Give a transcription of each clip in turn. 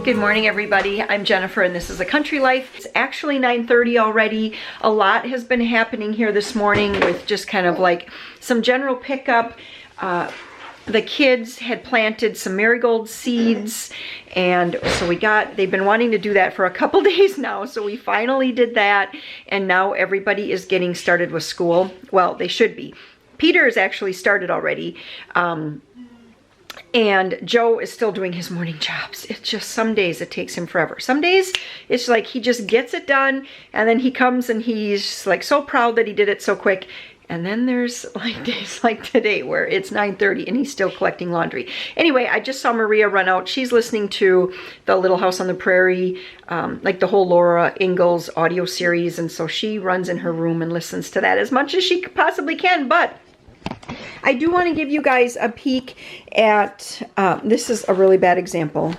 Good morning, everybody. I'm Jennifer, and this is A Country Life. It's actually 9:30 already. A lot has been happening here this morning with just kind of like some general pickup. The kids had planted some marigold seeds, and so they've been wanting to do that for a couple days now, so we finally did that, and now everybody is getting started with school. Well, they should be. Peter is actually started already. And Joe is still doing his morning jobs. It's just some days it takes him forever. Some days it's like he just gets it done, and then he comes and he's like so proud that he did it so quick. And then there's like days like today where it's 9:30 and he's still collecting laundry. Anyway, I just saw Maria run out. She's listening to the Little House on the Prairie, like the whole Laura Ingalls audio series. And so she runs in her room and listens to that as much as she possibly can. But I do want to give you guys a peek at, this is a really bad example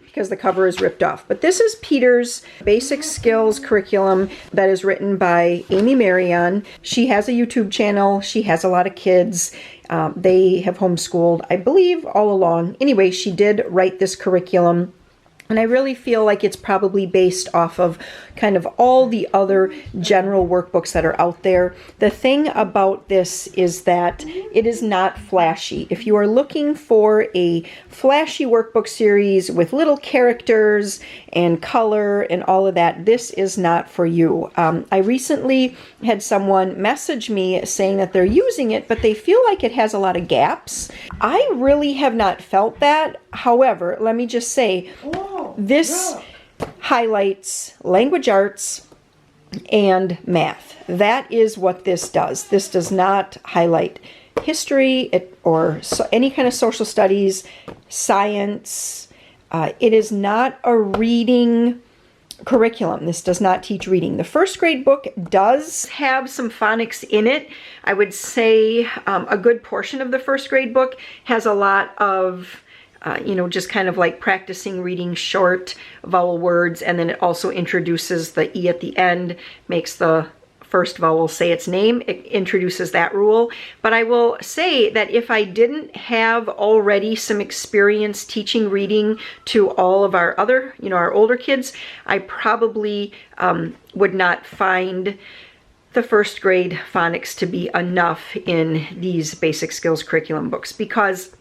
because the cover is ripped off. But this is Peter's basic skills curriculum that is written by Amy Marion. She has a YouTube channel. She has a lot of kids. They have homeschooled, I believe, all along. Anyway, she did write this curriculum. And I really feel like it's probably based off of kind of all the other general workbooks that are out there. The thing about this is that it is not flashy. If you are looking for a flashy workbook series with little characters and color and all of that, this is not for you. I recently had someone message me saying that they're using it, but they feel like it has a lot of gaps. I really have not felt that. However, let me just say, this highlights language arts and math. That is what this does. This does not highlight history or any kind of social studies, science. It is not a reading curriculum. This does not teach reading. The first grade book does have some phonics in it. I would say a good portion of the first grade book has a lot of just kind of like practicing reading short vowel words, and then it also introduces the E at the end, makes the first vowel say its name. It introduces that rule. But I will say that if I didn't have already some experience teaching reading to all of our other, our older kids, I probably would not find the first grade phonics to be enough in these basic skills curriculum books, because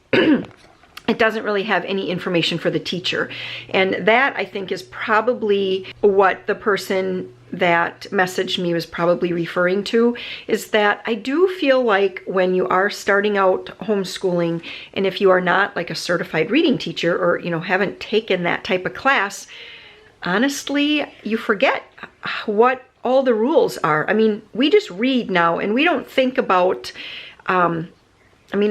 it doesn't really have any information for the teacher. And that, I think, is probably what the person that messaged me was probably referring to, is that I do feel like when you are starting out homeschooling, and if you are not like a certified reading teacher or, haven't taken that type of class, honestly, you forget what all the rules are. I mean, we just read now, and we don't think about,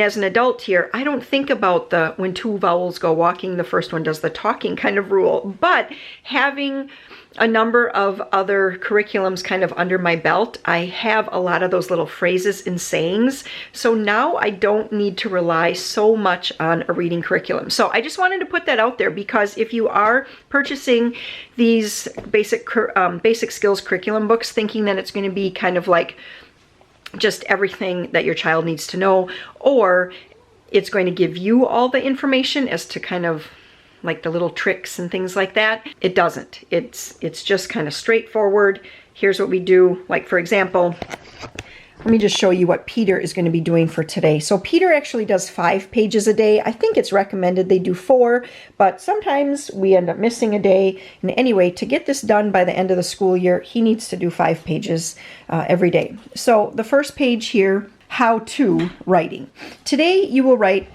as an adult here, I don't think about the when two vowels go walking, the first one does the talking kind of rule. But having a number of other curriculums kind of under my belt, I have a lot of those little phrases and sayings. So now I don't need to rely so much on a reading curriculum. So I just wanted to put that out there, because if you are purchasing these basic skills curriculum books thinking that it's going to be kind of like just everything that your child needs to know, or it's going to give you all the information as to kind of like the little tricks and things like that, it doesn't. It's just kind of straightforward. Here's what we do. Like, for example, let me just show you what Peter is going to be doing for today. So Peter actually does 5 pages a day. I think it's recommended they do 4, but sometimes we end up missing a day. And anyway, to get this done by the end of the school year, he needs to do 5 pages every day. So the first page here, how-to writing. Today you will write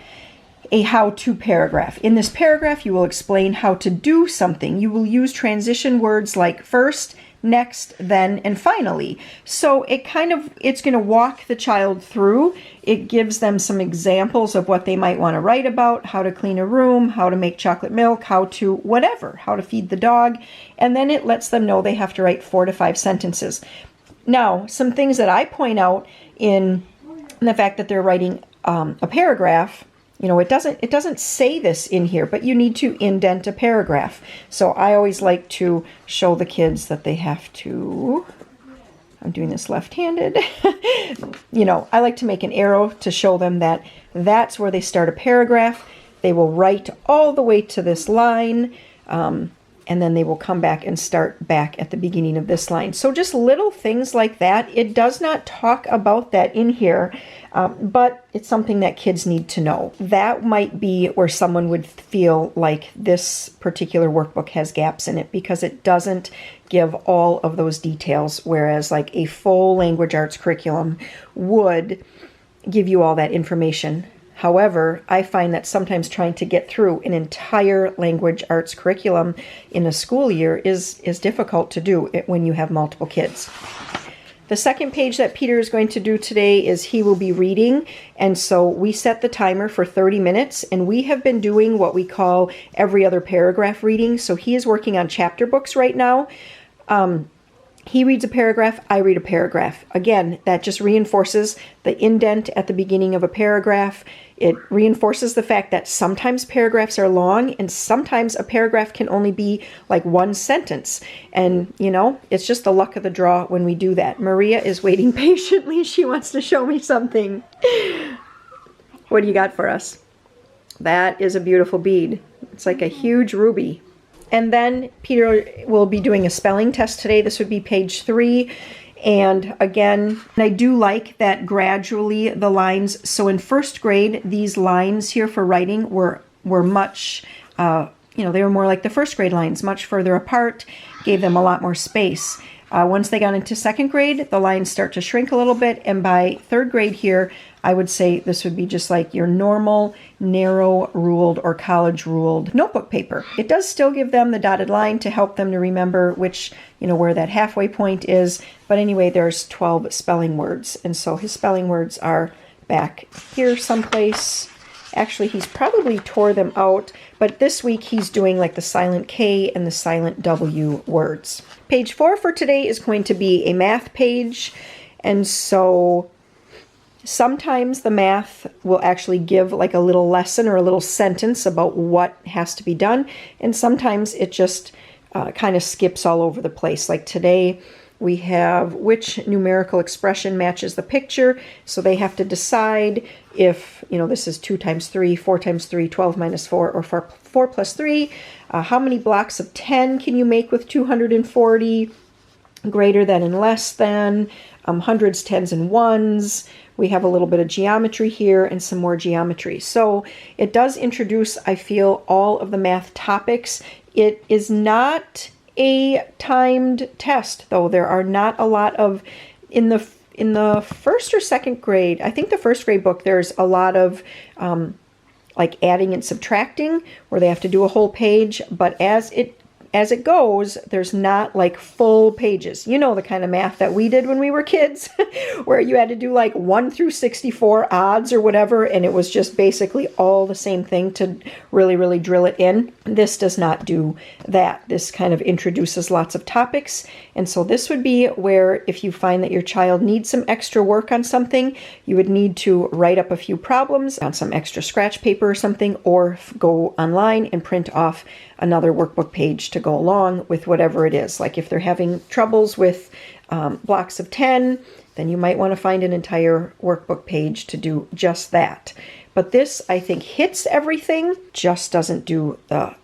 a how-to paragraph. In this paragraph, you will explain how to do something. You will use transition words like first, next, then, and finally. So it's going to walk the child through. It gives them some examples of what they might want to write about, how to clean a room, how to make chocolate milk, how to whatever, how to feed the dog. And then it lets them know they have to write 4 to 5 sentences. Now, some things that I point out in the fact that they're writing a paragraph, it doesn't say this in here, but you need to indent a paragraph. So I always like to show the kids that they have to, I'm doing this left-handed, I like to make an arrow to show them that that's where they start a paragraph. They will write all the way to this line. and then they will come back and start back at the beginning of this line. So just little things like that. It does not talk about that in here, but it's something that kids need to know. That might be where someone would feel like this particular workbook has gaps in it, because it doesn't give all of those details, whereas like a full language arts curriculum would give you all that information. However, I find that sometimes trying to get through an entire language arts curriculum in a school year is difficult to do when you have multiple kids. The second page that Peter is going to do today is he will be reading, and so we set the timer for 30 minutes, and we have been doing what we call every other paragraph reading. So he is working on chapter books right now. He reads a paragraph, I read a paragraph. Again, that just reinforces the indent at the beginning of a paragraph. It reinforces the fact that sometimes paragraphs are long and sometimes a paragraph can only be like one sentence. And, you know, it's just the luck of the draw when we do that. Maria is waiting patiently. She wants to show me something. What do you got for us? That is a beautiful bead. It's like a huge ruby. And then Peter will be doing a spelling test today. This would be page 3. And again, I do like that gradually the lines, so in first grade, these lines here for writing were much, they were more like the first grade lines, much further apart, gave them a lot more space. Once they got into second grade, the lines start to shrink a little bit. And by third grade here, I would say this would be just like your normal, narrow ruled or college ruled notebook paper. It does still give them the dotted line to help them to remember which, where that halfway point is. But anyway, there's 12 spelling words. And so his spelling words are back here someplace. Actually, he's probably tore them out, but this week he's doing like the silent K and the silent W words. Page 4 for today is going to be a math page. And so sometimes the math will actually give like a little lesson or a little sentence about what has to be done. And sometimes it just kind of skips all over the place. Like today, we have which numerical expression matches the picture. So they have to decide if, this is 2 times 3, 4 times 3, 12 minus 4, or 4 plus 3. How many blocks of 10 can you make with 240? Greater than and less than. Hundreds, tens, and ones. We have a little bit of geometry here and some more geometry. So it does introduce, I feel, all of the math topics. It is not a timed test, though. There are not a lot of, in the first or second grade, I think the first grade book, there's a lot of like adding and subtracting where they have to do a whole page, but as it goes, there's not like full pages. You know the kind of math that we did when we were kids, where you had to do like 1 through 64 odds or whatever, and it was just basically all the same thing to really, really drill it in. This does not do that. This kind of introduces lots of topics, and so this would be where if you find that your child needs some extra work on something, you would need to write up a few problems on some extra scratch paper or something, or go online and print off another workbook page to go along with whatever it is. Like if they're having troubles with blocks of 10, then you might want to find an entire workbook page to do just that. But this, I think, hits everything, just doesn't do the,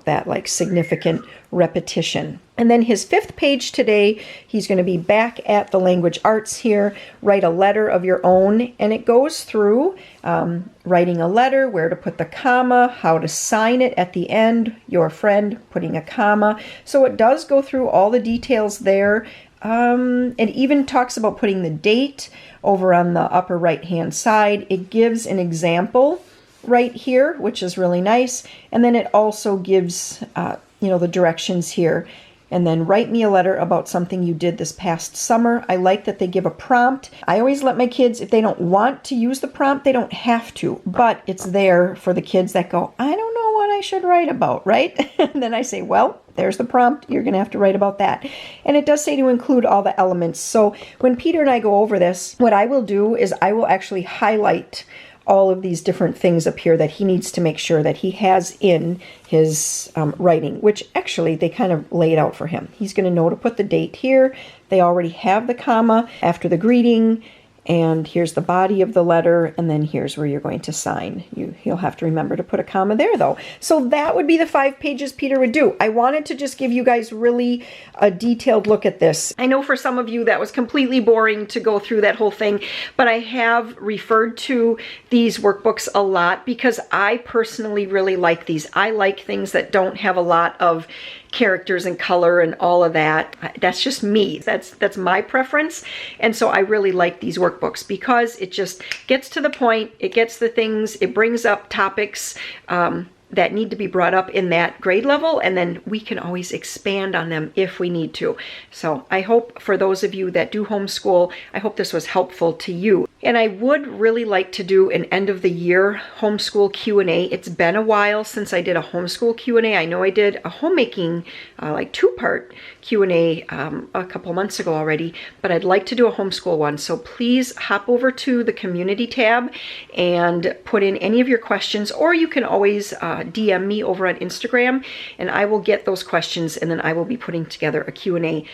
that like significant repetition. And then his 5th page today, he's going to be back at the language arts here, write a letter of your own. And it goes through writing a letter, where to put the comma, how to sign it at the end, your friend putting a comma. So it does go through all the details there. It even talks about putting the date over on the upper right hand side. It gives an example right here, which is really nice. And then it also gives, the directions here. And then write me a letter about something you did this past summer. I like that they give a prompt. I always let my kids, if they don't want to use the prompt, they don't have to. But it's there for the kids that go, I don't know what I should write about, right? And then I say, well, there's the prompt. You're going to have to write about that. And it does say to include all the elements. So when Peter and I go over this, what I will do is I will actually highlight all of these different things up here that he needs to make sure that he has in his writing, which actually they kind of lay it out for him. He's going to know to put the date here. They already have the comma after the greeting, And here's the body of the letter, and then here's where you're going to sign. You'll have to remember to put a comma there, though. So that would be the 5 pages Peter would do. I wanted to just give you guys really a detailed look at this. I know for some of you that was completely boring to go through that whole thing, but I have referred to these workbooks a lot because I personally really like these. I like things that don't have a lot of characters and color and all of that. That's just me. That's my preference. And so I really like these workbooks because it just gets to the point, it gets the things, it brings up topics that need to be brought up in that grade level, and then we can always expand on them if we need to. So I hope for those of you that do homeschool, I hope this was helpful to you. And I would really like to do an end of the year homeschool Q&A. It's been a while since I did a homeschool Q&A. I know I did a homemaking, like 2-part Q&A a couple months ago already, but I'd like to do a homeschool one. So please hop over to the community tab and put in any of your questions, or you can always DM me over on Instagram, and I will get those questions, and then I will be putting together a Q&A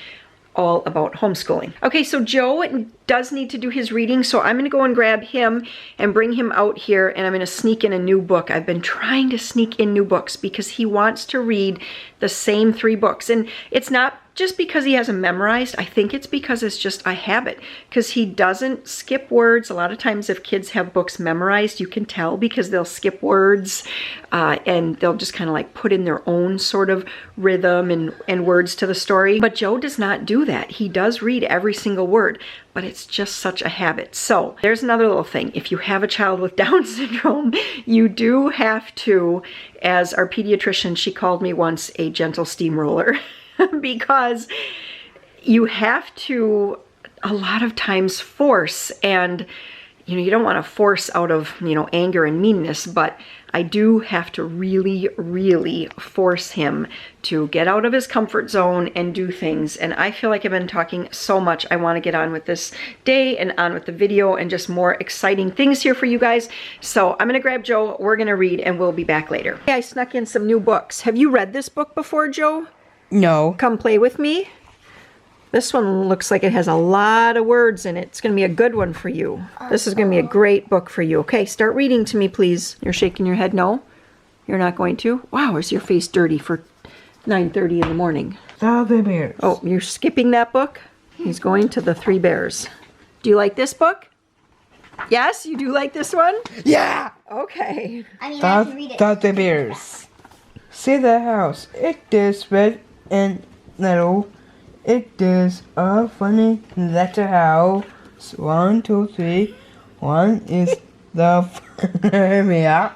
all about homeschooling. Okay, so Joe does need to do his reading, so I'm gonna go and grab him and bring him out here, and I'm gonna sneak in a new book. I've been trying to sneak in new books because he wants to read the same 3 books, and it's not just because he has them memorized. I think it's because it's just a habit, because he doesn't skip words. A lot of times if kids have books memorized, you can tell because they'll skip words and they'll just kind of like put in their own sort of rhythm and words to the story. But Joe does not do that. He does read every single word, but it's just such a habit. So there's another little thing. If you have a child with Down syndrome, you do have to, as our pediatrician, she called me once a gentle steamroller. Because you have to a lot of times force, and you don't want to force out of anger and meanness, but I do have to really, really force him to get out of his comfort zone and do things. And I feel like I've been talking so much. I want to get on with this day and on with the video and just more exciting things here for you guys. So I'm going to grab Joe, we're going to read, and we'll be back later. I snuck in some new books. Have you read this book before, Joe? No. Come Play With Me. This one looks like it has a lot of words in it. It's going to be a good one for you. This is going to be a great book for you. Okay, start reading to me, please. You're shaking your head no? You're not going to? Wow, is your face dirty for 9:30 in the morning? The Bears. Oh, you're skipping that book? He's going to the 3 Bears. Do you like this book? Yes, you do like this one? Yeah! Okay. I mean, I can read it. The Bears. See the house. It is red and little. It is a funny little house. 1, 2, 3. 1 is the yeah.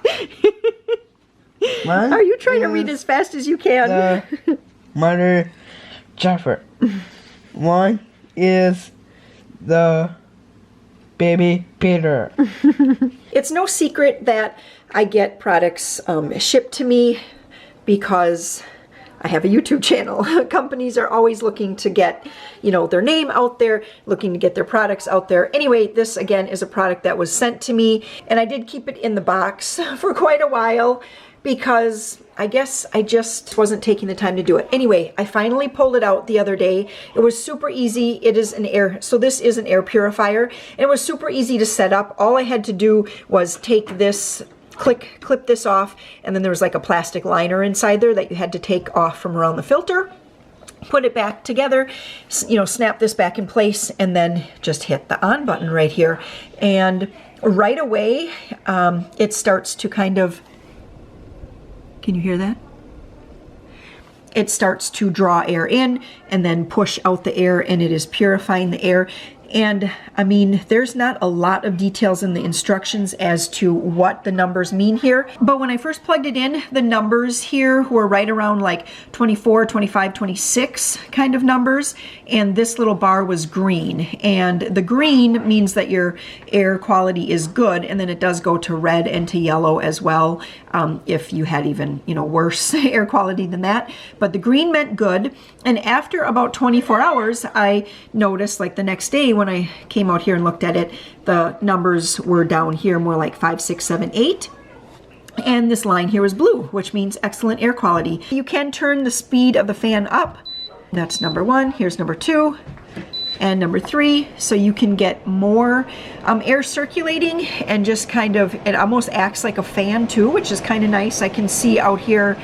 Are you trying to read as fast as you can? The mother Jaffer. 1 is the baby Peter. It's no secret that I get products shipped to me because I have a YouTube channel. Companies are always looking to get, their name out there, looking to get their products out there. Anyway, this again is a product that was sent to me, and I did keep it in the box for quite a while because I guess I just wasn't taking the time to do it. Anyway, I finally pulled it out the other day. It was super easy. It is an this is an air purifier, and it was super easy to set up. All I had to do was take this, clip this off, and then there was like a plastic liner inside there that you had to take off from around the filter, put it back together, snap this back in place, and then just hit the on button right here. And right away, it starts to kind of, can you hear that? It starts to draw air in and then push out the air, and it is purifying the air. And I mean, there's not a lot of details in the instructions as to what the numbers mean here. But when I first plugged it in, the numbers here were right around like 24, 25, 26 kind of numbers. And this little bar was green. And the green means that your air quality is good. And then it does go to red and to yellow as well, if you had even, worse air quality than that. But the green meant good. And after about 24 hours, I noticed like the next day when I came out here and looked at it, the numbers were down here more like 5, 6, 7, 8. And this line here was blue, which means excellent air quality. You can turn the speed of the fan up. That's number 1. Here's number 2. and number 3, so you can get more air circulating, and just kind of, it almost acts like a fan too, which is kind of nice. I can see out here,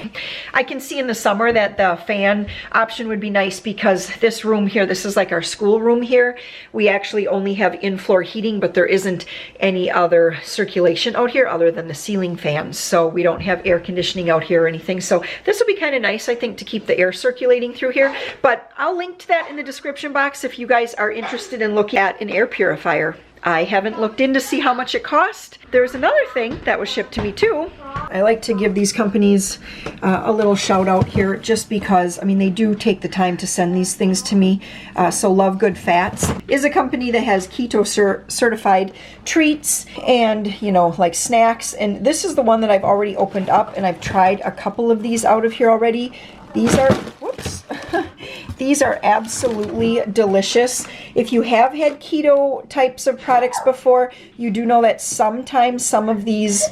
I can see in the summer that the fan option would be nice, because this room here, this is like our school room here, we actually only have in-floor heating, but there isn't any other circulation out here other than the ceiling fans, so we don't have air conditioning out here or anything. So this will be kind of nice, I think, to keep the air circulating through here. But I'll link to that in the description box if you guys are interested in looking at an air purifier. I haven't looked in to see how much it cost. There's another thing that was shipped to me too. I like to give these companies a little shout out here, just because, I mean, they do take the time to send these things to me. So Love Good Fats is a company that has keto certified treats and, you know, like snacks. And this is the one that I've already opened up, and I've tried a couple of these out of here already. These are, whoops, these are absolutely delicious. If you have had keto types of products before, you do know that sometimes some of these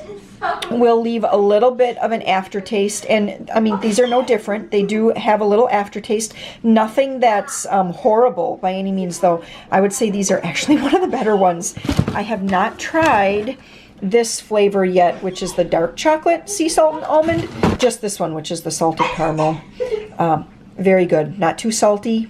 will leave a little bit of an aftertaste. And I mean, these are no different. They do have a little aftertaste. Nothing that's horrible by any means, though. I would say these are actually one of the better ones. I have not tried this flavor yet, which is the dark chocolate sea salt and almond. Just this one, which is the salted caramel. Very good, not too salty.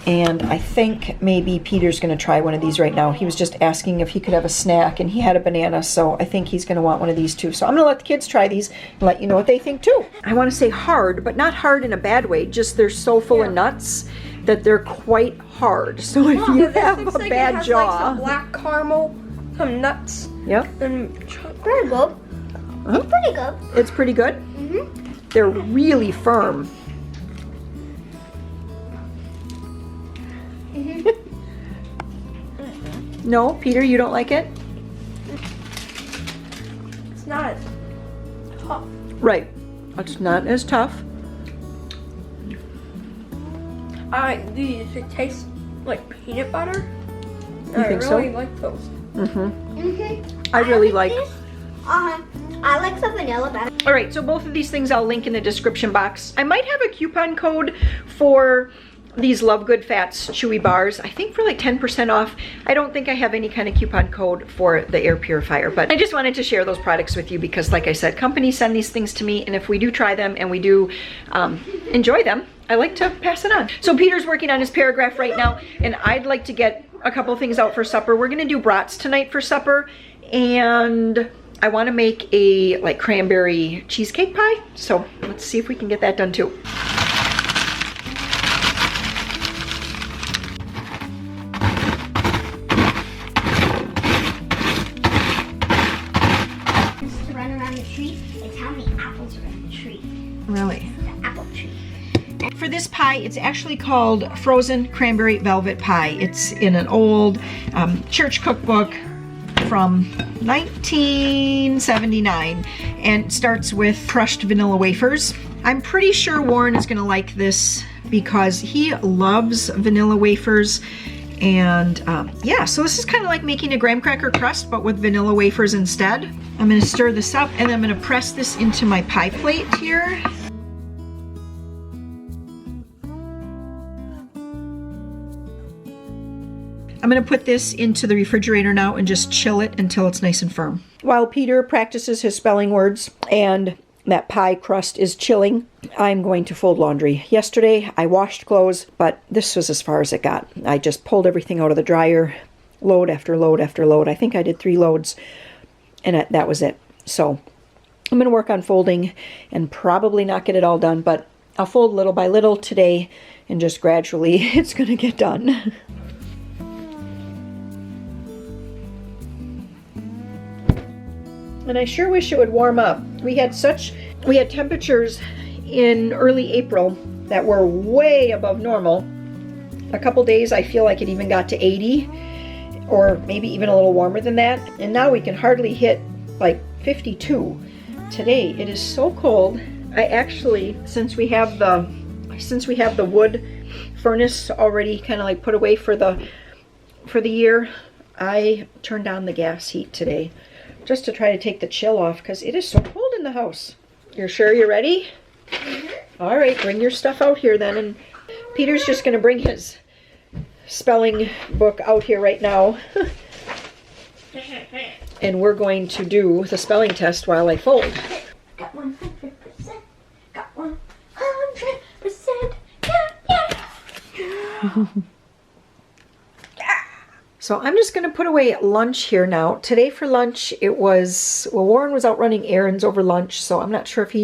And I think maybe Peter's gonna try one of these right now. He was just asking if he could have a snack, and he had a banana, so I think he's gonna want one of these too. So I'm gonna let the kids try these and let you know what they think too. I wanna say hard, but not hard in a bad way, just they're so full of nuts that they're quite hard. So if you have a bad jaw. Like some black caramel, some nuts. Yep. And Pretty good. It's pretty good. It's pretty good? Mm-hmm. They're really firm. No, Peter, you don't like it? it's not as tough. Right. It's not as tough. I like these. It tastes like peanut butter. You think so? I really like those. I really like. I like the vanilla better. All right, so both of these things I'll link in the description box. I might have a coupon code for these Love Good Fats chewy bars, I think for like 10% off. I don't think I have any kind of coupon code for the air purifier, but I just wanted to share those products with you because, like I said, companies send these things to me, and if we do try them and we do enjoy them, I like to pass it on. So Peter's working on his paragraph right now, and I'd like to get a couple things out for supper. We're gonna do brats tonight for supper, and I want to make a like cranberry cheesecake pie, so let's see if we can get that done too. To run around the tree, it's how many apples are in the tree. Really? The apple tree. For this pie, it's actually called Frozen Cranberry Velvet Pie. It's in an old church cookbook from 1979, and starts with crushed vanilla wafers. I'm pretty sure Warren is gonna like this because he loves vanilla wafers, and yeah, so this is kind of like making a graham cracker crust but with vanilla wafers instead. I'm gonna stir this up, and I'm gonna press this into my pie plate here. I'm gonna put this into the refrigerator now and just chill it until it's nice and firm. While Peter practices his spelling words and that pie crust is chilling, I'm going to fold laundry. Yesterday I washed clothes, but this was as far as it got. I just pulled everything out of the dryer, load after load after load. I think I did 3 loads, and that was it. So I'm gonna work on folding and probably not get it all done, but I'll fold little by little today, and just gradually it's gonna get done. And I sure wish it would warm up. We had temperatures in early April that were way above normal. A couple days I feel like it even got to 80, or maybe even a little warmer than that. And now we can hardly hit like 52. Today it is so cold. I actually, since we have the wood furnace already kind of like put away for the year, I turned on the gas heat today, just to try to take the chill off because it is so cold in the house. You're sure you're ready? All right, bring your stuff out here then. And Peter's just gonna bring his spelling book out here right now. And we're going to do the spelling test while I fold. Got 100%. Got 100%. Yeah. So I'm just going to put away lunch here now. Today for lunch, it was, well, Warren was out running errands over lunch, so I'm not sure if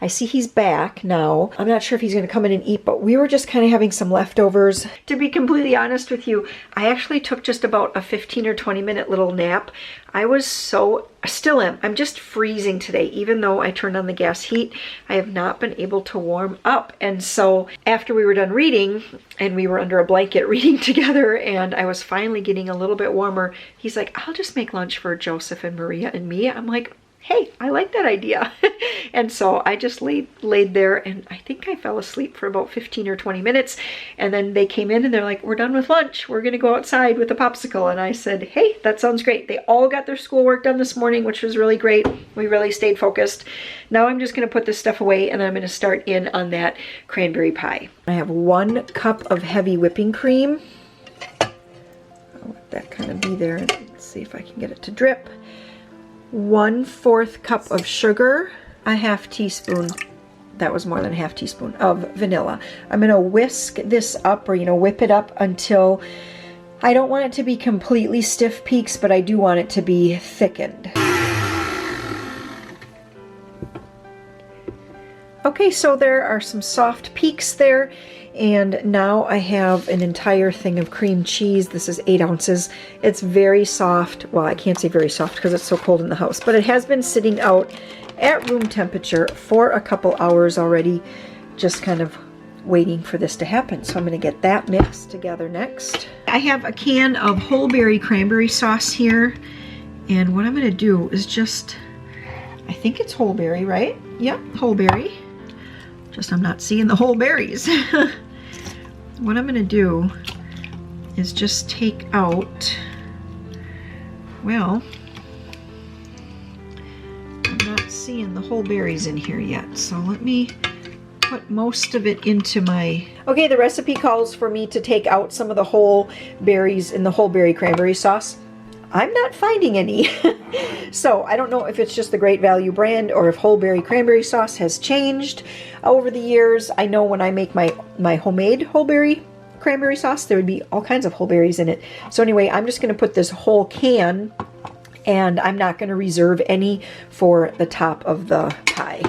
I see he's back now. I'm not sure if he's going to come in and eat, but we were just kind of having some leftovers. To be completely honest with you, I actually took just about a 15 or 20 minute little nap. I still am. I'm just freezing today. Even though I turned on the gas heat, I have not been able to warm up. And so after we were done reading, and we were under a blanket reading together, and I was finally getting a little bit warmer, he's like, I'll just make lunch for Joseph and Maria and me. I'm like, hey, I like that idea. And so I just laid there, and I think I fell asleep for about 15 or 20 minutes. And then they came in and they're like, we're done with lunch. We're gonna go outside with a popsicle. And I said, hey, that sounds great. They all got their schoolwork done this morning, which was really great. We really stayed focused. Now I'm just gonna put this stuff away, and I'm gonna start in on that cranberry pie. I have 1 cup of heavy whipping cream. I'll let that kind of be there. Let's see if I can get it to drip. 1/4 cup of sugar, a half teaspoon, that was more than a half teaspoon, of vanilla. I'm gonna whisk this up, or whip it up until, I don't want it to be completely stiff peaks, but I do want it to be thickened. Okay, so there are some soft peaks there. And now I have an entire thing of cream cheese. This is 8 ounces. It's very soft. Well, I can't say very soft because it's so cold in the house, but it has been sitting out at room temperature for a couple hours already, just kind of waiting for this to happen. So I'm going to get that mixed together next. I have a can of whole berry cranberry sauce here. And what I'm going to do is just, I think it's whole berry, right? Yep, whole berry. Just I'm not seeing the whole berries. What I'm going to do is just take out, well, I'm not seeing the whole berries in here yet. So let me put most of it into my, okay, the recipe calls for me to take out some of the whole berries in the whole berry cranberry sauce. I'm not finding any. So I don't know if it's just the Great Value brand or if whole berry cranberry sauce has changed over the years. I know when I make my homemade whole berry cranberry sauce, there would be all kinds of whole berries in it. So anyway, I'm just gonna put this whole can, and I'm not gonna reserve any for the top of the pie.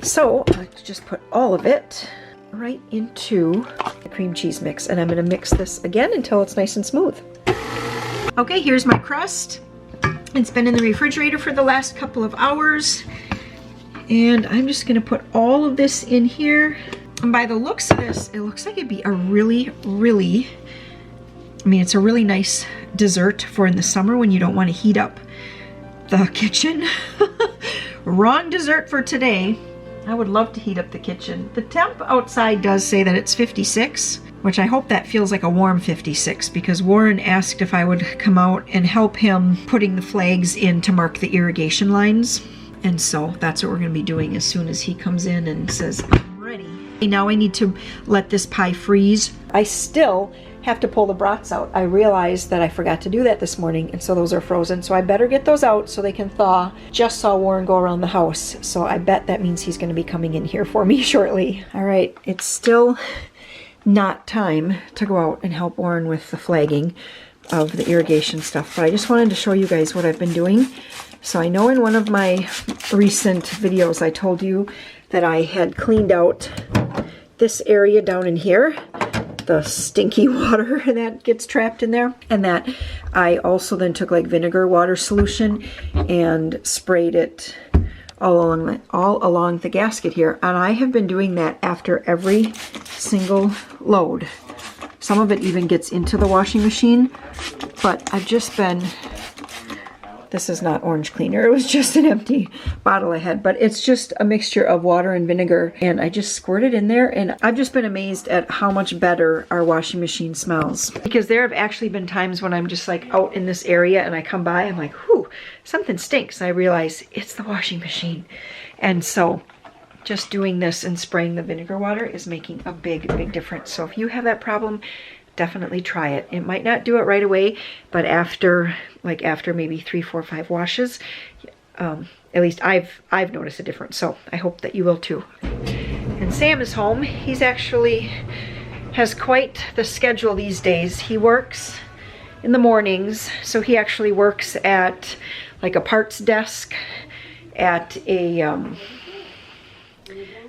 So let's just put all of it right into the cream cheese mix, and I'm gonna mix this again until it's nice and smooth. Okay, here's my crust. It's been in the refrigerator for the last couple of hours. And I'm just gonna put all of this in here. And by the looks of this, it looks like it'd be a really, it's a really nice dessert for in the summer when you don't want to heat up the kitchen. Wrong dessert for today. I would love to heat up the kitchen. The temp outside does say that it's 56, which I hope that feels like a warm 56, because Warren asked if I would come out and help him putting the flags in to mark the irrigation lines. And so that's what we're going to be doing as soon as he comes in and says, I'm ready. Now I need to let this pie freeze. I still have to pull the brats out. I realized that I forgot to do that this morning, and so those are frozen. So I better get those out so they can thaw. Just saw Warren go around the house, so I bet that means he's going to be coming in here for me shortly. All right, it's still not time to go out and help Warren with the flagging of the irrigation stuff, but I just wanted to show you guys what I've been doing. So I know in one of my recent videos I told you that I had cleaned out this area down in here, the stinky water that gets trapped in there, and that I also then took like vinegar water solution and sprayed it all along the gasket here. And I have been doing that after every single load. Some of it even gets into the washing machine, but I've just been, this is not orange cleaner, it was just an empty bottle I had, but it's just a mixture of water and vinegar, and I just squirt it in there, and I've just been amazed at how much better our washing machine smells. Because there have actually been times when I'm just like out in this area and I come by, I'm like, whew, something stinks, and I realize it's the washing machine. And so just doing this and spraying the vinegar water is making a big difference. So if you have that problem, definitely try it. It might not do it right away, but after maybe 3, 4, 5 washes, at least I've noticed a difference. So I hope that you will too. And Sam is home. He's actually has quite the schedule these days. He works in the mornings, so he actually works at like a parts desk at a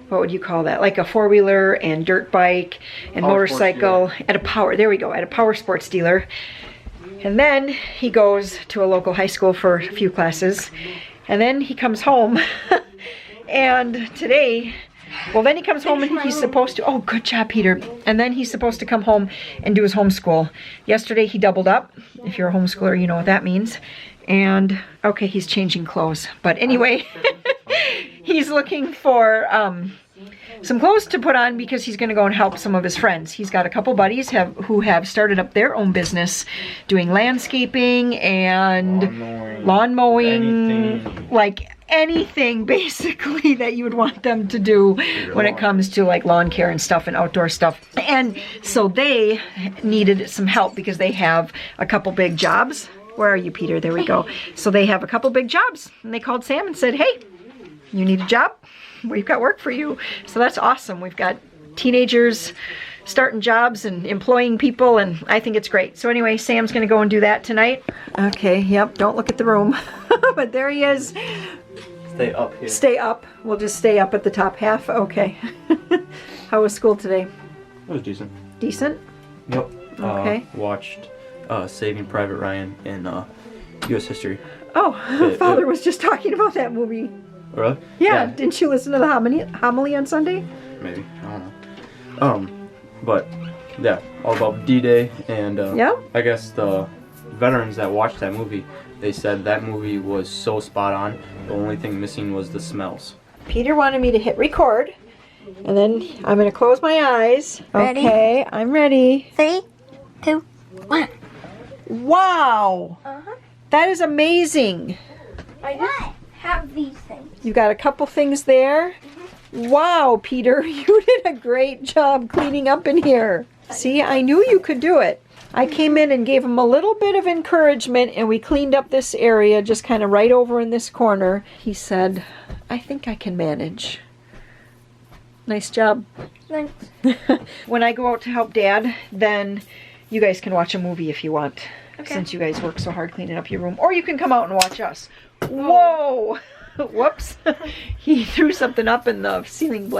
what would you call that? Like a 4-wheeler and dirt bike and motorcycle at a power sports dealer. And then he goes to a local high school for a few classes, and then he comes home. And today, well, then he comes home and he's supposed to, oh, good job, Peter. And then he's supposed to come home and do his homeschool. Yesterday he doubled up. If you're a homeschooler, you know what that means. And, okay, he's changing clothes. But anyway, he's looking for some clothes to put on because he's going to go and help some of his friends. He's got a couple buddies who have started up their own business doing landscaping and lawn mowing, like anything basically that you would want them to do when it comes to like lawn care and stuff and outdoor stuff. And so they needed some help because they have a couple big jobs. Where are you, Peter? There we go. So they have a couple big jobs, and they called Sam and said, hey, you need a job? We've got work for you. So that's awesome. We've got teenagers starting jobs and employing people, and I think it's great. So anyway, Sam's gonna go and do that tonight. Okay, yep, don't look at the room. But there he is. Stay up here. Stay up. We'll just stay up at the top half. Okay. How was school today? It was decent. Decent? Yep. Okay. Watched Saving Private Ryan in U.S. history. Oh, Father was just talking about that movie. Really? Yeah. Didn't you listen to the homily on Sunday? Maybe. I don't know. But yeah, all about D-Day, and Yeah. I guess the veterans that watched that movie, they said that movie was so spot on. The only thing missing was the smells. Peter wanted me to hit record, and then I'm going to close my eyes. Ready? Okay, I'm ready. 3, 2, 1. Wow! That is amazing. I just have these things. You got a couple things there. Wow, Peter, you did a great job cleaning up in here. See, I knew you could do it. I came in and gave him a little bit of encouragement, and we cleaned up this area, just kind of right over in this corner. He said, I think I can manage. Nice job. Thanks. When I go out to help Dad, then you guys can watch a movie if you want. Okay. Since you guys work so hard cleaning up your room. Or you can come out and watch us. Whoa! Whoops. He threw something up in the ceiling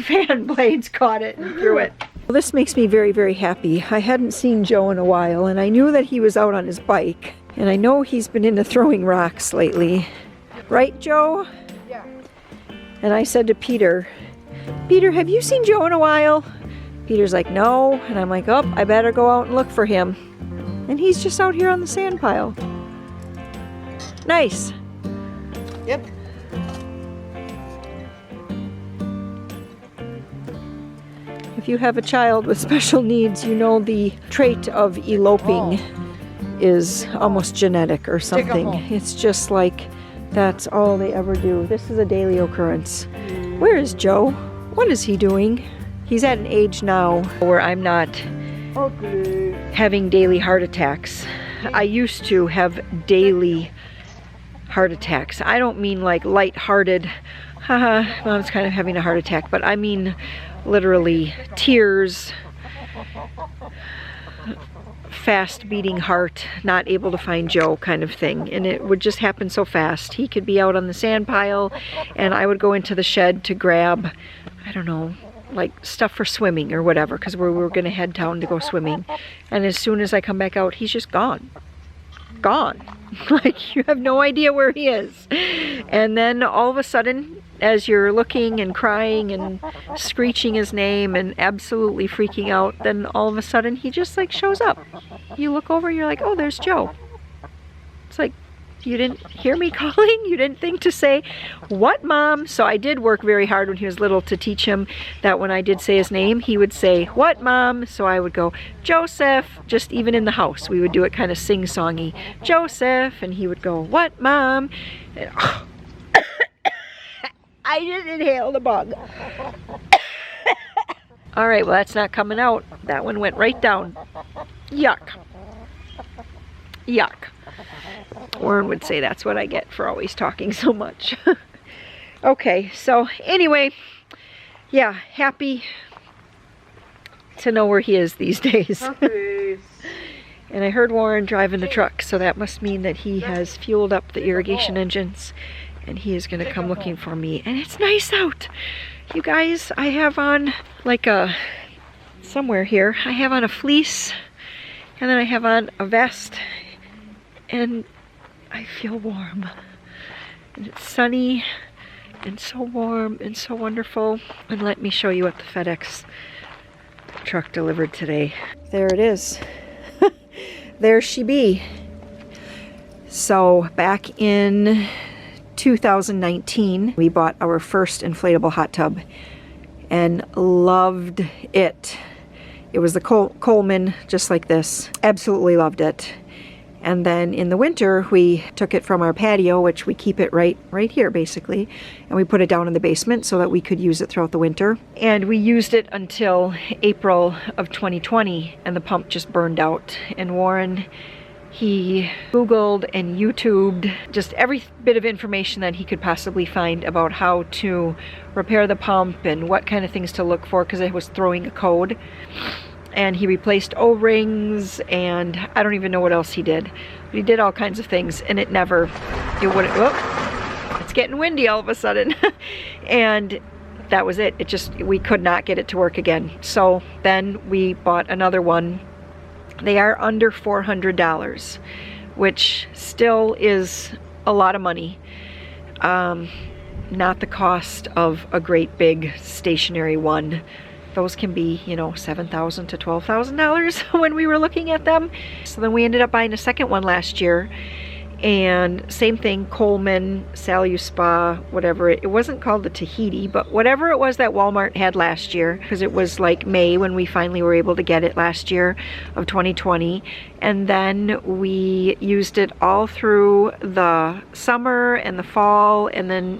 fan blades caught it and threw it. Well, this makes me very, very happy. I hadn't seen Joe in a while, and I knew that he was out on his bike. And I know he's been into throwing rocks lately. Right, Joe? Yeah. And I said to Peter, Peter, have you seen Joe in a while? Peter's like, no. And I'm like, oh, I better go out and look for him. And he's just out here on the sand pile. Nice. Yep. If you have a child with special needs, you know the trait of eloping is almost genetic or something. It's just like that's all they ever do. This is a daily occurrence. Where is Joe? What is he doing? He's at an age now where I'm not having daily heart attacks. I used to have daily heart attacks. I don't mean like lighthearted, haha, Mom's kind of having a heart attack, but I mean literally tears, fast beating heart, not able to find Joe kind of thing. And it would just happen so fast. He could be out on the sand pile and I would go into the shed to grab, I don't know, like stuff for swimming or whatever, because we were going to head down to go swimming. And as soon as I come back out, he's just gone. Gone. Like you have no idea where he is. And then all of a sudden, as you're looking and crying and screeching his name and absolutely freaking out, then all of a sudden he just like shows up. You look over and you're like, oh, there's Joe. It's like, you didn't hear me calling? You didn't think to say, what, Mom? So I did work very hard when he was little to teach him that when I did say his name, he would say, what, Mom? So I would go, Joseph, just even in the house. We would do it kind of sing-songy, Joseph, and he would go, what, Mom? And, I just inhaled a bug. All right, well, that's not coming out. That one went right down. Yuck. Yuck. Warren would say that's what I get for always talking so much. Okay, so anyway, yeah, happy to know where he is these days. And I heard Warren driving the truck, so that must mean that he has fueled up the irrigation engines and he is gonna come looking for me. And it's nice out. You guys, I have on like somewhere here, I have on a fleece and then I have on a vest and I feel warm. And it's sunny and so warm and so wonderful. And let me show you what the FedEx truck delivered today. There it is. There she be. So back in 2019, we bought our first inflatable hot tub and loved it. It was the Coleman, just like this. Absolutely loved it. And then in the winter, we took it from our patio, which we keep it right here basically, and we put it down in the basement so that we could use it throughout the winter. And we used it until April of 2020, and the pump just burned out. And Warren, he Googled and YouTubed just every bit of information that he could possibly find about how to repair the pump and what kind of things to look for, because it was throwing a code. And he replaced O-rings, and I don't even know what else he did. But he did all kinds of things, and it wouldn't, oh, it's getting windy all of a sudden. And that was it. We could not get it to work again. So then we bought another one. They are under $400, which still is a lot of money. Not the cost of a great big stationary one. Those can be, you know, $7,000 to $12,000 when we were looking at them. So then we ended up buying a second one last year. And same thing, Coleman, Spa, whatever. It wasn't called the Tahiti, but whatever it was that Walmart had last year, because it was like May when we finally were able to get it last year of 2020. And then we used it all through the summer and the fall, and then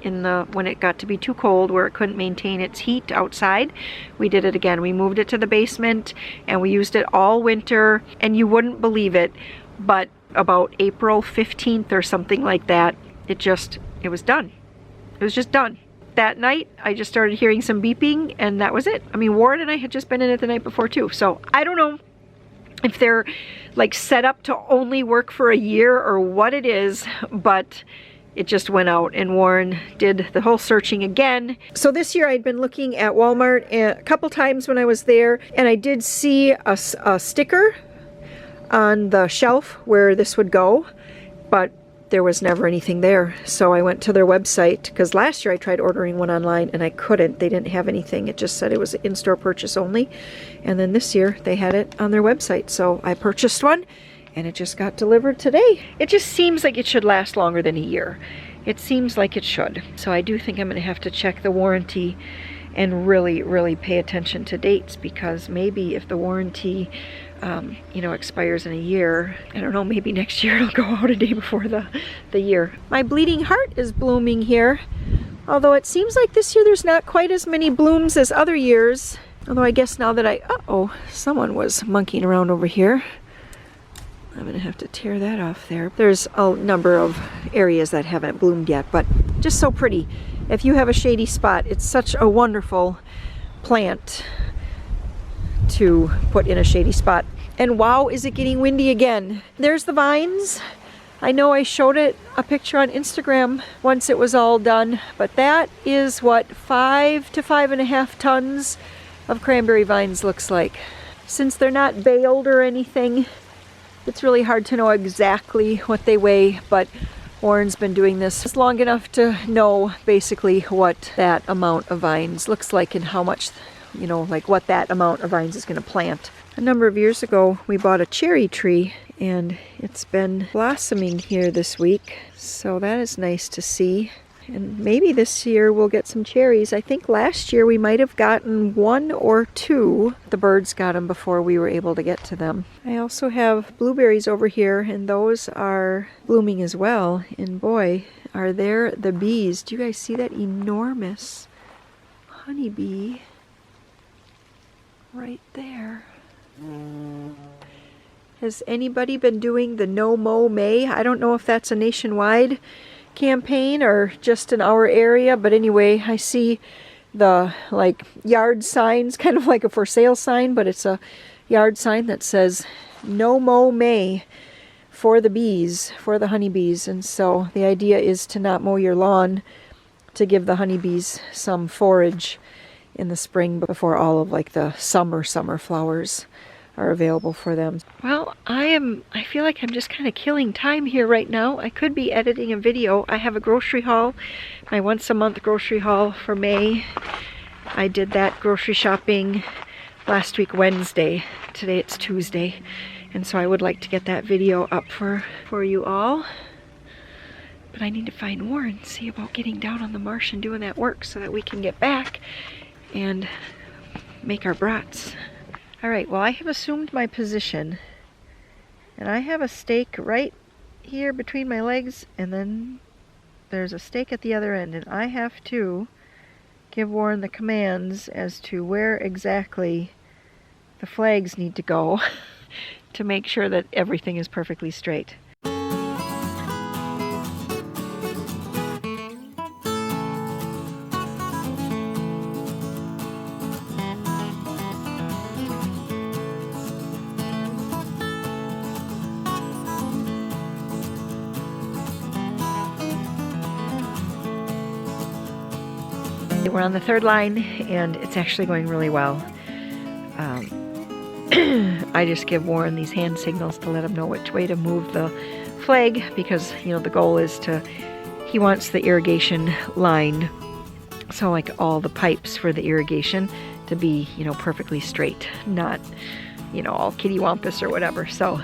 when it got to be too cold where it couldn't maintain its heat outside, we did it again. We moved it to the basement and we used it all winter, and you wouldn't believe it, but about April 15th or something like that, it was done. It was just done. That night, I just started hearing some beeping, and that was it. I mean, Warren and I had just been in it the night before too, so I don't know if they're like set up to only work for a year or what it is, but it just went out, and Warren did the whole searching again. So this year I'd been looking at Walmart a couple times when I was there, and I did see a sticker on the shelf where this would go, but there was never anything there. So I went to their website, because last year I tried ordering one online and I couldn't. They didn't have anything. It just said it was in-store purchase only. And then this year they had it on their website. So I purchased one and it just got delivered today. It just seems like it should last longer than a year. It seems like it should. So I do think I'm going to have to check the warranty and really, really pay attention to dates, because maybe if the warranty you know, expires in a year, I don't know, maybe next year it'll go out a day before the year. My bleeding heart is blooming here, although it seems like this year there's not quite as many blooms as other years. Although I guess now that uh-oh, someone was monkeying around over here. I'm gonna have to tear that off there. There's a number of areas that haven't bloomed yet, but just so pretty. If you have a shady spot, it's such a wonderful plant to put in a shady spot. And wow, is it getting windy again. There's the vines. I know I showed a picture on Instagram once it was all done, but that is what 5 to 5.5 tons of cranberry vines looks like. Since they're not baled or anything, it's really hard to know exactly what they weigh, but Warren's been doing this long enough to know basically what that amount of vines looks like and how much, you know, like what that amount of vines is going to plant. A number of years ago, we bought a cherry tree, and it's been blossoming here this week, so that is nice to see. And maybe this year we'll get some cherries. I think last year we might have gotten 1 or 2. The birds got them before we were able to get to them. I also have blueberries over here, and those are blooming as well. And boy, are there the bees. Do you guys see that enormous honeybee? right there. Has anybody been doing the No Mow May? I don't know if that's a nationwide campaign or just in our area, but anyway, I see the like yard signs, kind of like a for sale sign, but it's a yard sign that says No Mow May for the bees, for the honeybees. And so the idea is to not mow your lawn, to give the honeybees some forage in the spring before all of like the summer flowers are available for them. Well, I feel like I'm just kind of killing time here right now. I could be editing a video. I have a grocery haul, my once a month grocery haul for May. I did that grocery shopping last week Wednesday. Today it's Tuesday. And so I would like to get that video up for you all. But I need to find Warren, see about getting down on the marsh and doing that work so that we can get back and make our brats. All right, well, I have assumed my position, and I have a stake right here between my legs, and then there's a stake at the other end, and I have to give Warren the commands as to where exactly the flags need to go to make sure that everything is perfectly straight. We're on the third line, and it's actually going really well. I just give Warren these hand signals to let him know which way to move the flag, because, you know, the goal is he wants the irrigation line, so like all the pipes for the irrigation to be, you know, perfectly straight, not, you know, all kittywampus or whatever. So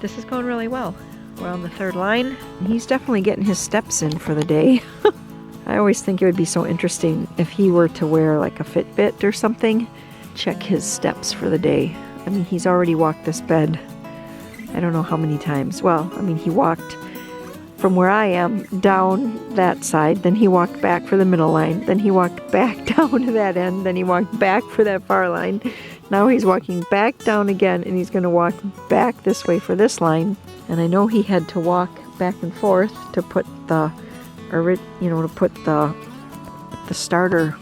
this is going really well. We're on the third line. He's definitely getting his steps in for the day. I always think it would be so interesting if he were to wear like a Fitbit or something, check his steps for the day. I mean, he's already walked this bed, I don't know how many times. Well, I mean, he walked from where I am down that side, then he walked back for the middle line, then he walked back down to that end, then he walked back for that far line. Now he's walking back down again, and he's going to walk back this way for this line. And I know he had to walk back and forth to put the starter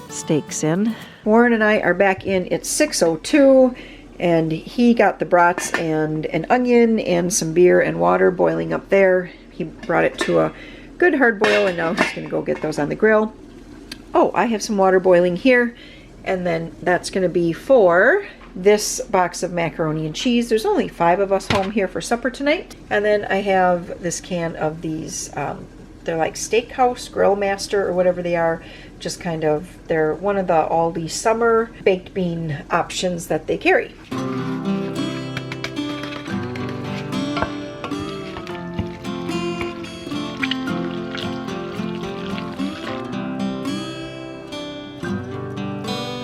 stakes in. Warren and I are back in at 6:02, and he got the brats and an onion and some beer and water boiling up there. He brought it to a good hard boil, and now he's going to go get those on the grill. Oh, I have some water boiling here, and then that's going to be for this box of macaroni and cheese. There's only 5 of us home here for supper tonight. And then I have this can of these they're like Steakhouse Grill Master or whatever they are. Just kind of, they're one of the Aldi summer baked bean options that they carry.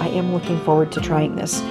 I am looking forward to trying this.